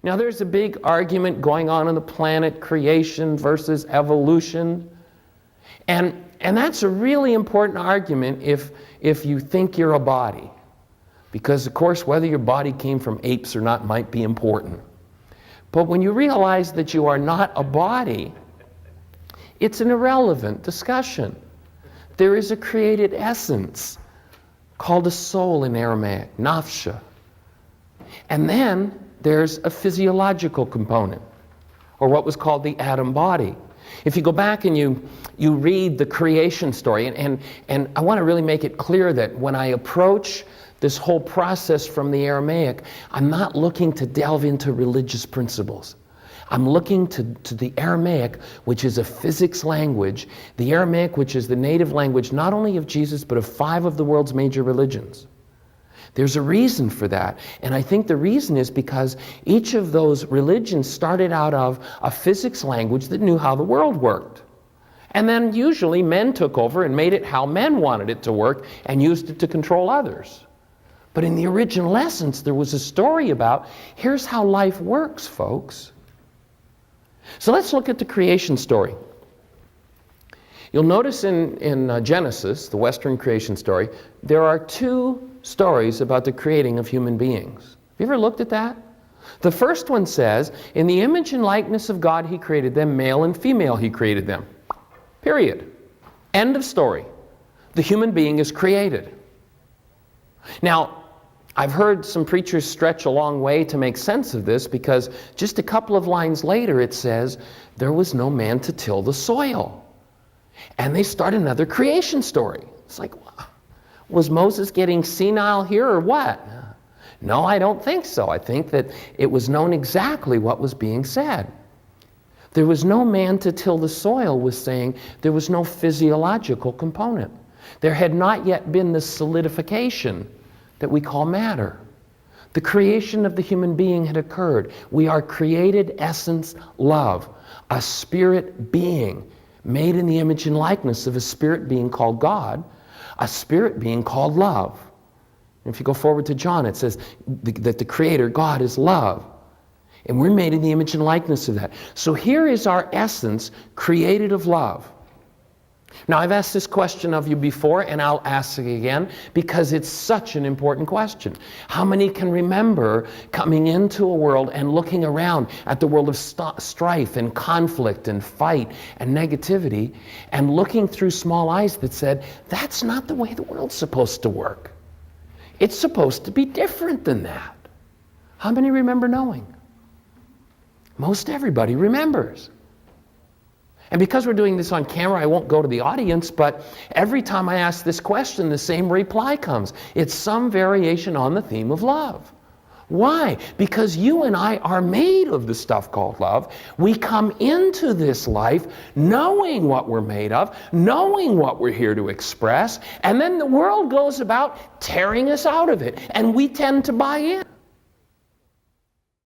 Now there's a big argument going on the planet, creation versus evolution. And that's a really important argument if you think you're a body. Because of course whether your body came from apes or not might be important. But when you realize that you are not a body, it's an irrelevant discussion. There is a created essence called a soul in Aramaic, nafsha. And then there's a physiological component, or what was called the atom body. If you go back and you read the creation story, and I want to really make it clear that when I approach this whole process from the Aramaic, I'm not looking to delve into religious principles. I'm looking to the Aramaic, which is a physics language, the Aramaic, which is the native language not only of Jesus, but of 5 of the world's major religions. There's a reason for that, and I think the reason is because each of those religions started out of a physics language that knew how the world worked. And then usually men took over and made it how men wanted it to work and used it to control others. But in the original essence, there was a story about, here's how life works, folks. So let's look at the creation story. You'll notice in Genesis, the Western creation story, there are 2 stories about the creating of human beings. Have you ever looked at that? The first one says, in the image and likeness of God he created them, male and female he created them. Period. End of story. The human being is created. Now, I've heard some preachers stretch a long way to make sense of this, because just a couple of lines later it says, there was no man to till the soil. And they start another creation story. It's like, was Moses getting senile here or what? No, I don't think so. I think that it was known exactly what was being said. There was no man to till the soil was saying there was no physiological component. There had not yet been the solidification that we call matter. The creation of the human being had occurred. We are created essence love, a spirit being made in the image and likeness of a spirit being called God, a spirit being called love. And if you go forward to John, it says that the Creator, God, is love. And we're made in the image and likeness of that. So here is our essence, created of love. Now, I've asked this question of you before, and I'll ask it again because it's such an important question. How many can remember coming into a world and looking around at the world of strife and conflict and fight and negativity and looking through small eyes that said, that's not the way the world's supposed to work. It's supposed to be different than that. How many remember knowing? Most everybody remembers. And because we're doing this on camera, I won't go to the audience, but every time I ask this question, the same reply comes. It's some variation on the theme of love. Why? Because you and I are made of the stuff called love. We come into this life knowing what we're made of, knowing what we're here to express, and then the world goes about tearing us out of it, and we tend to buy in.